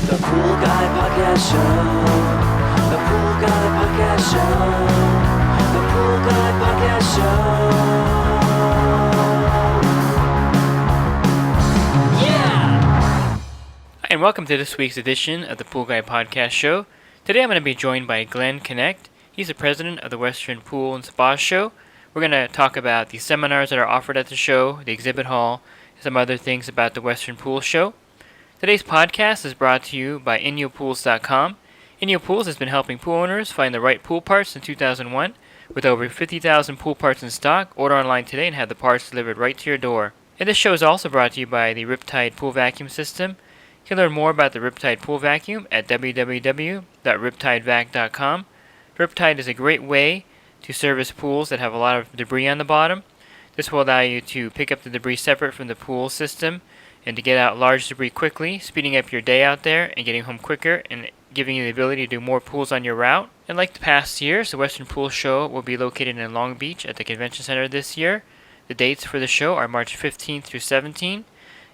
The Pool Guy Podcast Show. The Pool Guy Podcast Show. The Pool Guy Podcast Show. Yeah! Hi, and welcome to this week's edition of the Pool Guy Podcast Show. Today I'm going to be joined by Glen Knecht. He's the president of the Western Pool and Spa Show. We're going to talk about the seminars that are offered at the show, the exhibit hall, and some other things about the Western Pool Show. Today's podcast is brought to you by InyoPools.com. InyoPools has been helping pool owners find the right pool parts since 2001. With over 50,000 pool parts in stock, order online today and have the parts delivered right to your door. And this show is also brought to you by the Riptide Pool Vacuum System. You can learn more about the Riptide Pool Vacuum at www.riptidevac.com. Riptide is a great way to service pools that have a lot of debris on the bottom. This will allow you to pick up the debris separate from the pool system and to get out large debris quickly, speeding up your day out there and getting home quicker and giving you the ability to do more pools on your route. And like the past years, the Western Pool Show will be located in Long Beach at the Convention Center this year. The dates for the show are March 15th through 17th,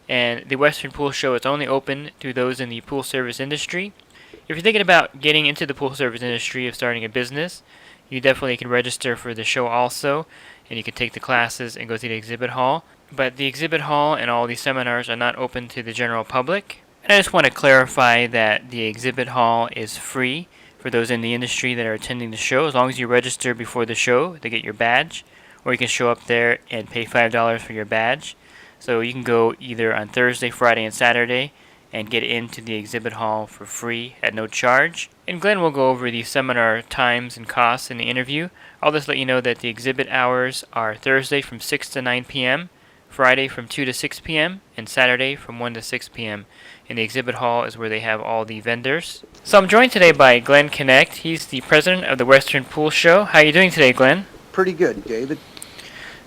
and the Western Pool Show is only open to those in the pool service industry. If you're thinking about getting into the pool service industry of starting a business, you definitely can register for the show also, and you can take the classes and go to the exhibit hall. But the exhibit hall and all these seminars are not open to the general public. And I just want to clarify that the exhibit hall is free for those in the industry that are attending the show, as long as you register before the show to get your badge, or you can show up there and pay $5 for your badge. So you can go either on Thursday, Friday, and Saturday and get into the exhibit hall for free at no charge. And Glenn will go over the seminar times and costs in the interview. I'll just let you know that the exhibit hours are Thursday from 6 to 9 p.m., Friday from 2 to 6 p.m., and Saturday from 1 to 6 p.m. And the exhibit hall is where they have all the vendors. So I'm joined today by Glen Knecht. He's the president of the Western Pool Show. How are you doing today, Glenn? Pretty good, David.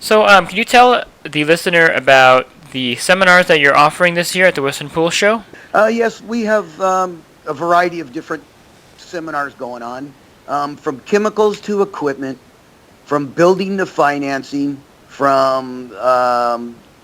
So can you tell the listener about the seminars that you're offering this year at the Western Pool Show? Yes, we have a variety of different seminars going on, from chemicals to equipment, from building to financing, from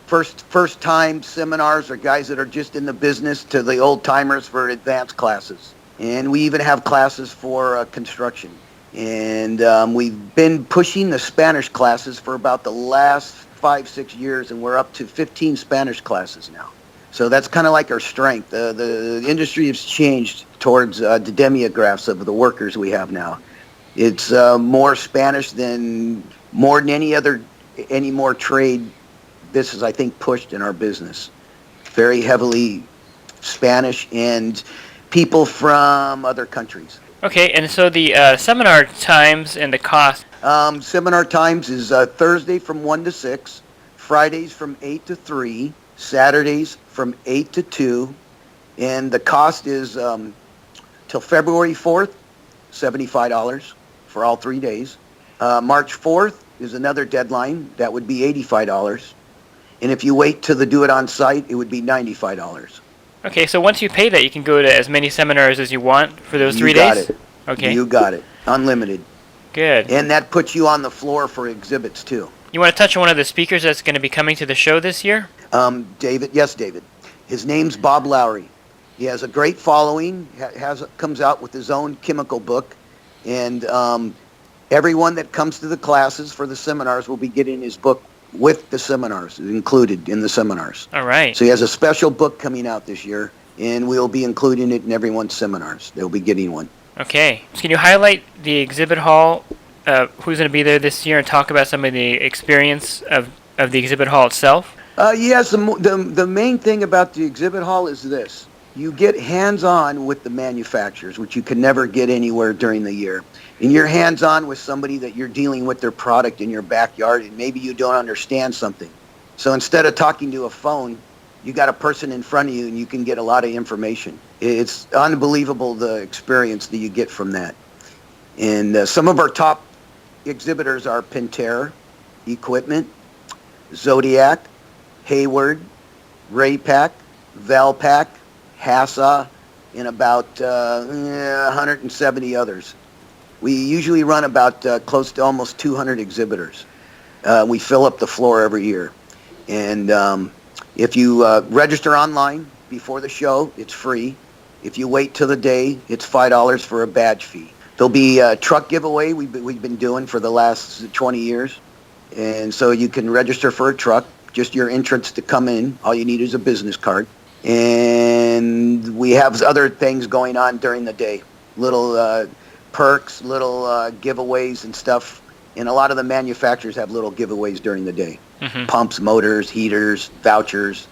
first-time seminars or guys that are just in the business to the old-timers for advanced classes. And we even have classes for construction. And we've been pushing the Spanish classes for about the last 5-6 years, and we're up to 15 Spanish classes now. So that's kind of like our strength. The industry has changed towards the demographics of the workers we have now. It's more Spanish than any more trade. This is, I think, pushed in our business. Very heavily Spanish and people from other countries. Okay, and so the seminar times and the cost. Seminar times is Thursday from 1 to 6, Fridays from 8 to 3, Saturdays from 8 to 2, and the cost is till February 4th, $75 for all 3 days. March 4th is another deadline. That would be $85. And if you wait till the do it on site, it would be $95. Okay, so once you pay that, you can go to as many seminars as you want for those 3 days? You got it. Okay. You got it. Unlimited. Good. And that puts you on the floor for exhibits, too. You want to touch on one of the speakers that's going to be coming to the show this year? David. Yes, David. His name's Bob Lowry. He has a great following, comes out with his own chemical book, and everyone that comes to the classes for the seminars will be getting his book with the seminars, included in the seminars. All right. So he has a special book coming out this year, and we'll be including it in everyone's seminars. They'll be getting one. Okay. So can you highlight the exhibit hall, who's going to be there this year, and talk about some of the experience of the exhibit hall itself? Yes, the main thing about the exhibit hall is this. You get hands-on with the manufacturers, which you can never get anywhere during the year. And you're hands-on with somebody that you're dealing with their product in your backyard, and maybe you don't understand something. So instead of talking to a phone, you got a person in front of you, and you can get a lot of information. It's unbelievable the experience that you get from that. And some of our top exhibitors are Pentair, Equipment, Zodiac, Hayward, Raypak, Valpak, Hassa, and about 170 others. We usually run about close to almost 200 exhibitors. We fill up the floor every year. And if you register online before the show, it's free. If you wait till the day, it's $5 for a badge fee. There'll be a truck giveaway we've been doing for the last 20 years. And so you can register for a truck, just your entrance to come in. All you need is a business card. And we have other things going on during the day, little perks, little giveaways and stuff. And a lot of the manufacturers have little giveaways during the day. Pumps, motors, heaters, vouchers.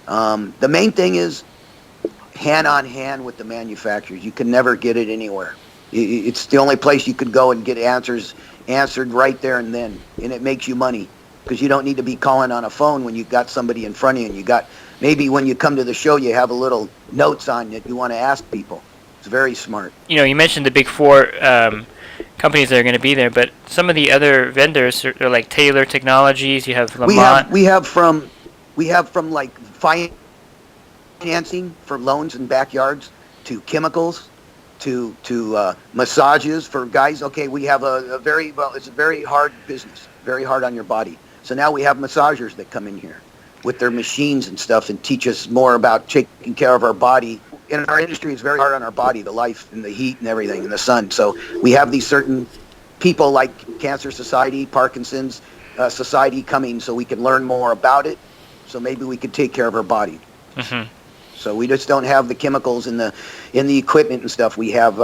The main thing is hand on hand with the manufacturers. You can never get it anywhere. It's the only place you could go and get answered right there and then. And it makes you money because you don't need to be calling on a phone when you got somebody in front of you. And you got, maybe when you come to the show, you have a little notes on that you want to ask people. It's very smart. You know, you mentioned the big four companies that are going to be there, but some of the other vendors are like Taylor Technologies. You have Lamont. We have from like financing for loans and backyards to chemicals to massages for guys. Okay, we have it's a very hard business, very hard on your body. So now we have massagers that come in here with their machines and stuff and teach us more about taking care of our body. In our industry, it's very hard on our body, the life and the heat and everything and the sun. So we have these certain people like Cancer Society, Parkinson's Society coming so we can learn more about it. So maybe we could take care of our body. So we just don't have the chemicals in the equipment and stuff. We have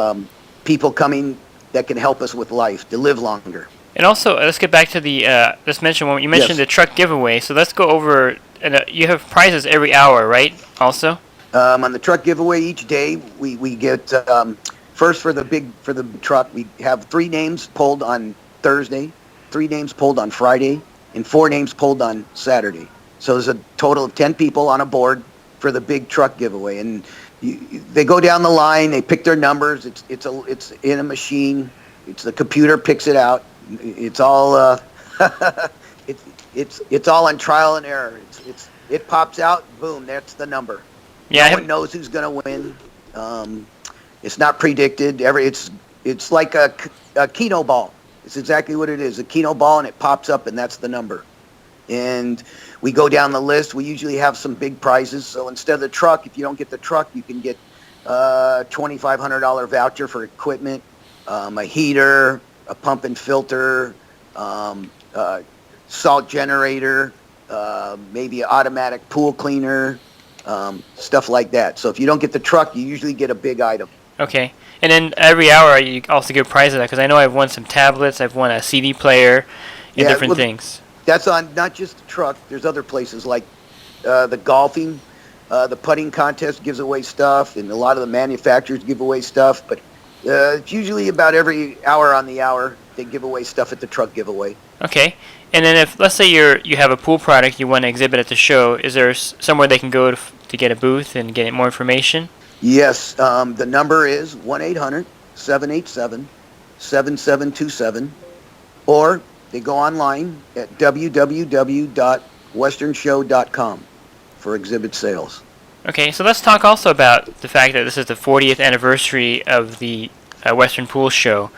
people coming that can help us with life to live longer. And also, let's get back to the let's mention when you mentioned the truck giveaway. So let's go over. You have prizes every hour, right? Also. On the truck giveaway each day, we get first for the truck. We have 3 names pulled on Thursday, 3 names pulled on Friday, and 4 names pulled on Saturday. So there's a total of 10 people on a board for the big truck giveaway, and they go down the line. They pick their numbers. It's in a machine. It's the computer picks it out. It's all it's all on trial and error. It pops out. Boom. That's the number. Yeah, no one knows who's going to win. It's not predicted. It's like a Keno ball. It's exactly what it is, a Keno ball, and it pops up, and that's the number. And we go down the list. We usually have some big prizes. So instead of the truck, if you don't get the truck, you can get a $2,500 voucher for equipment, a heater, a pump and filter, salt generator, maybe an automatic pool cleaner, stuff like that. So if you don't get the truck, you usually get a big item. Okay. And then every hour you also give prizes, because I know I've won some tablets, I've won a CD player, and different things. That's on not just the truck. There's other places like the golfing, the putting contest gives away stuff, and a lot of the manufacturers give away stuff. But it's usually about every hour on the hour they give away stuff at the truck giveaway. Okay. And then if, let's say you have a pool product you want to exhibit at the show, is there somewhere they can go to get a booth and get more information? Yes. The number is 1-800-787-7727, or they go online at www.westernshow.com for exhibit sales. Okay, so let's talk also about the fact that this is the 40th anniversary of the Western Pool Show.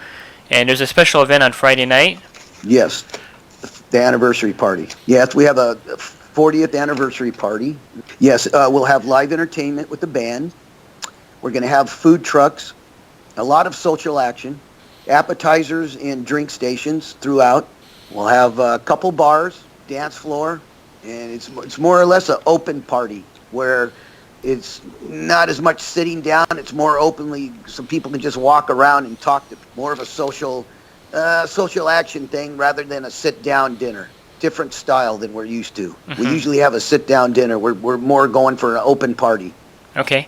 And there's a special event on Friday night? Yes, the anniversary party. Yes, we have a 40th anniversary party. Yes, we'll have live entertainment with the band. We're going to have food trucks, a lot of social action, appetizers and drink stations throughout. We'll have a couple bars, dance floor, and it's more or less an open party where it's not as much sitting down. It's more openly, so people can just walk around and talk. To more of a social action thing rather than a sit-down dinner. Different style than we're used to. We usually have a sit-down dinner. We're more going for an open party. Okay.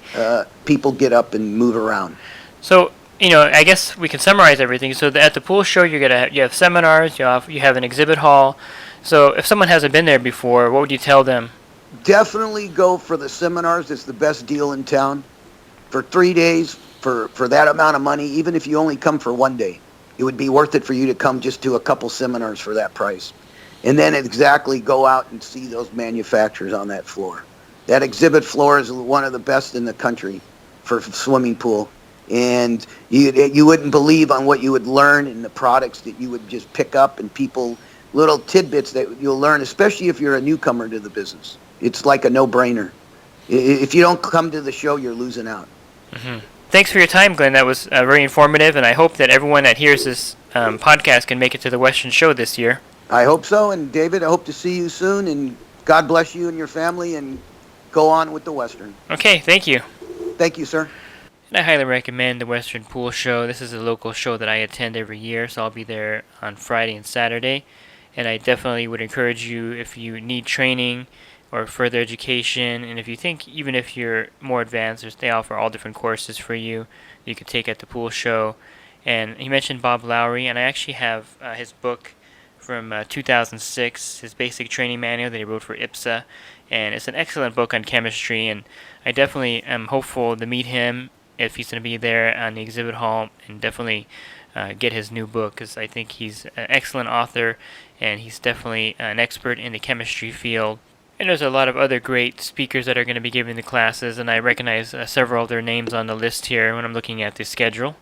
People get up and move around. So, I guess we can summarize everything. So at the pool show, you have seminars, you have an exhibit hall. So if someone hasn't been there before, what would you tell them? Definitely go for the seminars. It's the best deal in town. For 3 days, for that amount of money, even if you only come for 1 day, it would be worth it for you to come just to a couple seminars for that price. And then exactly go out and see those manufacturers on that floor. That exhibit floor is one of the best in the country for swimming pool. And you wouldn't believe on what you would learn in the products that you would just pick up, and little tidbits that you'll learn, especially if you're a newcomer to the business. It's like a no-brainer. If you don't come to the show, you're losing out. Thanks for your time, Glenn. That was very informative, and I hope that everyone that hears this podcast can make it to the Western Show this year. I hope so. And David, I hope to see you soon. And God bless you and your family. And go on with the Western. Okay, thank you. Thank you, sir. And I highly recommend the Western Pool Show. This is a local show that I attend every year, so I'll be there on Friday and Saturday. And I definitely would encourage you, if you need training or further education, and if you think even if you're more advanced, they offer all different courses for you that you can take at the pool show. And he mentioned Bob Lowry, and I actually have his book from 2006, his basic training manual that he wrote for IPSA, and it's an excellent book on chemistry, and I definitely am hopeful to meet him if he's going to be there on the exhibit hall, and definitely get his new book, because I think he's an excellent author, and he's definitely an expert in the chemistry field. And there's a lot of other great speakers that are going to be giving the classes, and I recognize several of their names on the list here when I'm looking at the schedule.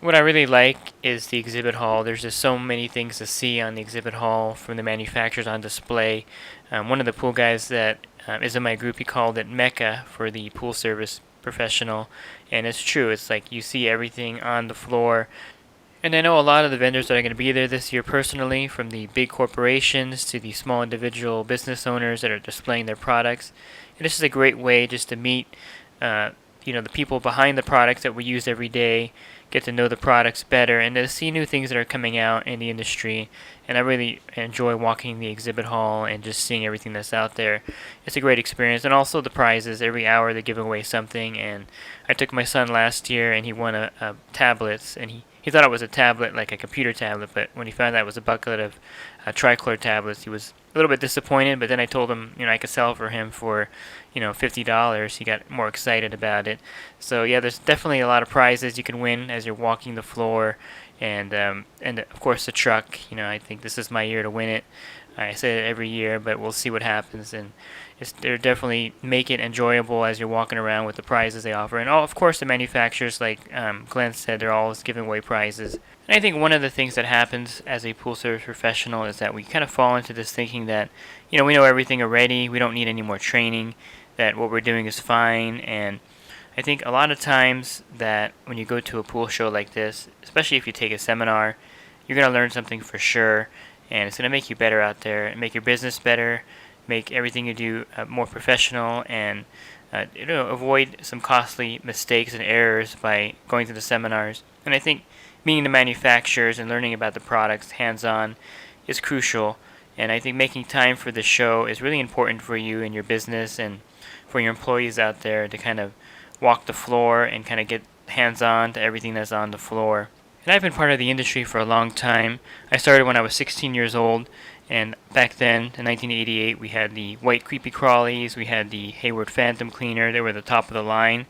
What I really like is the exhibit hall. There's just so many things to see on the exhibit hall from the manufacturers on display. One of the pool guys that is in my group, he called it Mecca for the pool service professional, and it's true. It's like you see everything on the floor. And I know a lot of the vendors that are going to be there this year personally, from the big corporations to the small individual business owners that are displaying their products. And this is a great way just to meet the people behind the products that we use every day, get to know the products better, and to see new things that are coming out in the industry. And I really enjoy walking the exhibit hall and just seeing everything that's out there. It's a great experience. And also the prizes. Every hour they give away something. And I took my son last year, and he won a tablets, and he thought it was a tablet, like a computer tablet, but when he found out it was a bucket of tricolor tablets, he was a little bit disappointed. But then I told him, I could sell for him for, $50. He got more excited about it. So yeah, there's definitely a lot of prizes you can win as you're walking the floor, and of course the truck. I think this is my year to win it. I say it every year, but we'll see what happens. And they're definitely make it enjoyable as you're walking around with the prizes they offer. And of course, the manufacturers, like Glenn said, they're always giving away prizes. And I think one of the things that happens as a pool service professional is that we kind of fall into this thinking that, we know everything already. We don't need any more training. That what we're doing is fine. And I think a lot of times that when you go to a pool show like this, especially if you take a seminar, you're going to learn something for sure. And it's going to make you better out there, and make your business better, make everything you do more professional, and avoid some costly mistakes and errors by going to the seminars. And I think meeting the manufacturers and learning about the products hands-on is crucial. And I think making time for the show is really important for you and your business, and for your employees out there to kind of walk the floor and kind of get hands-on to everything that's on the floor. And I've been part of the industry for a long time. I started when I was 16 years old, and back then, in 1988, we had the white creepy crawlies, we had the Hayward Phantom cleaner, they were the top of the line.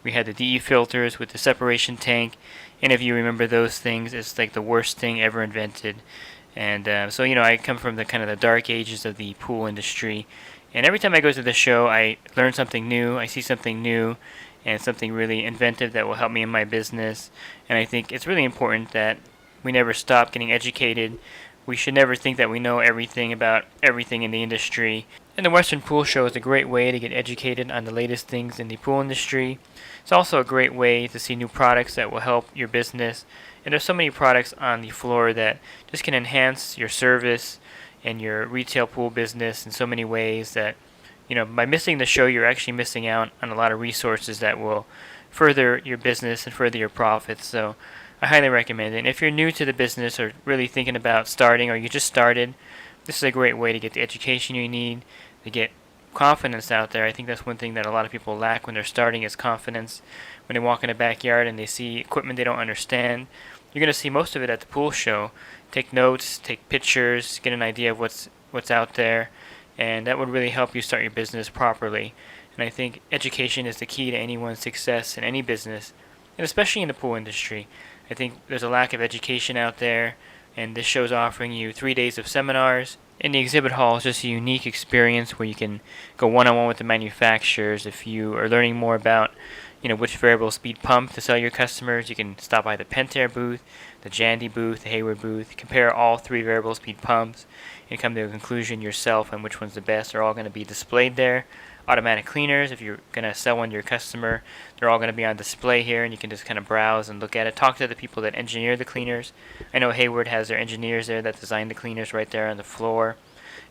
We had the DE filters with the separation tank, and if you remember those things, it's like the worst thing ever invented. And so I come from the kind of the dark ages of the pool industry, and every time I go to the show, I learn something new, I see something new, and something really inventive that will help me in my business. And I think it's really important that we never stop getting educated. We should never think that we know everything about everything in the industry. And the Western Pool Show is a great way to get educated on the latest things in the pool industry. It's also a great way to see new products that will help your business. And there's so many products on the floor that just can enhance your service and your retail pool business in so many ways that by missing the show, you're actually missing out on a lot of resources that will further your business and further your profits. So I highly recommend it. And if you're new to the business or really thinking about starting, or you just started, this is a great way to get the education you need, to get confidence out there. I think that's one thing that a lot of people lack when they're starting is confidence. When they walk in a backyard and they see equipment they don't understand, you're going to see most of it at the pool show. Take notes, take pictures, get an idea of what's out there. And that would really help you start your business properly. And I think education is the key to anyone's success in any business, and especially in the pool industry. I think there's a lack of education out there, and this show's offering you 3 days of seminars. And the exhibit hall is just a unique experience where you can go one-on-one with the manufacturers. If you are learning more about which variable speed pump to sell your customers, you can stop by the Pentair booth, the Jandy booth, the Hayward booth, compare all 3 variable speed pumps, and come to a conclusion yourself on which one's the best. They're all going to be displayed there automatic cleaners. If you're going to sell one to your customer, they're all going to be on display here, and you can just kind of browse and look at it. Talk to the people that engineer the cleaners. I know Hayward has their engineers there that design the cleaners right there on the floor,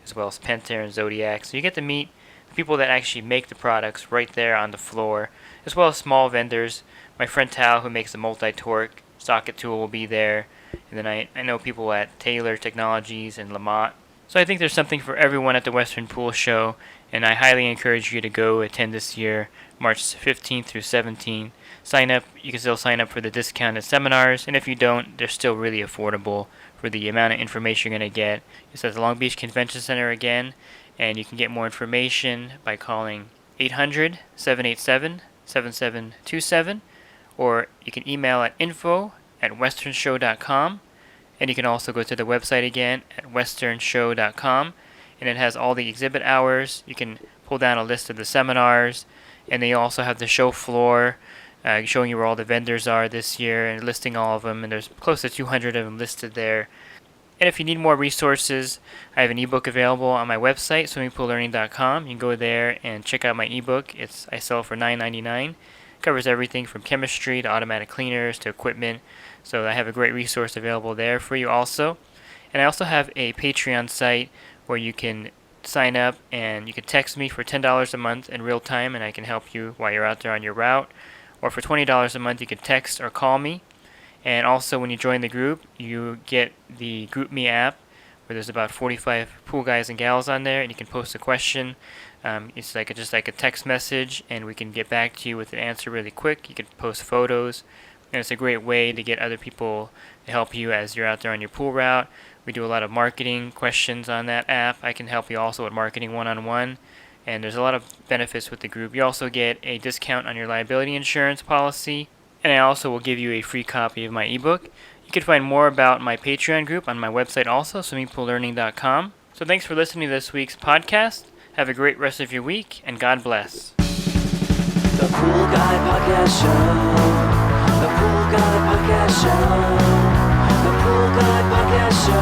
as well as Pentair and Zodiac. So you get to meet the people that actually make the products right there on the floor, as well as small vendors. My friend Tal, who makes the multi-torque socket tool, will be there. And then I know people at Taylor Technologies and Lamont. So I think there's something for everyone at the Western Pool Show, and I highly encourage you to go attend this year, March 15th through 17th. Sign up. You can still sign up for the discounted seminars, and if you don't, they're still really affordable for the amount of information you're going to get. It's at the Long Beach Convention Center again, and you can get more information by calling 800-787-7727, or you can email at info@westernshow.com. And you can also go to the website again at westernshow.com, and it has all the exhibit hours. You can pull down a list of the seminars, and they also have the show floor showing you where all the vendors are this year and listing all of them, and there's close to 200 of them listed there. And if you need more resources, I have an ebook available on my website, swimmingpoollearning.com. You can go there and check out my ebook. I sell it for $9.99. It covers everything from chemistry to automatic cleaners to equipment. So I have a great resource available there for you also. And I also have a Patreon site where you can sign up and you can text me for $10 a month in real time, and I can help you while you're out there on your route. Or for $20 a month, you can text or call me. And also when you join the group, you get the GroupMe app where there's about 45 pool guys and gals on there, and you can post a question. It's just like a text message, and we can get back to you with an answer really quick. You can post photos. And it's a great way to get other people to help you as you're out there on your pool route. We do a lot of marketing questions on that app. I can help you also with marketing one-on-one. And there's a lot of benefits with the group. You also get a discount on your liability insurance policy. And I also will give you a free copy of my ebook. You can find more about my Patreon group on my website also, swimmingpoollearning.com. So thanks for listening to this week's podcast. Have a great rest of your week, and God bless. The Pool Guy Podcast Show. The Pool Guy Podcast Show. The Pool Guy Podcast Show.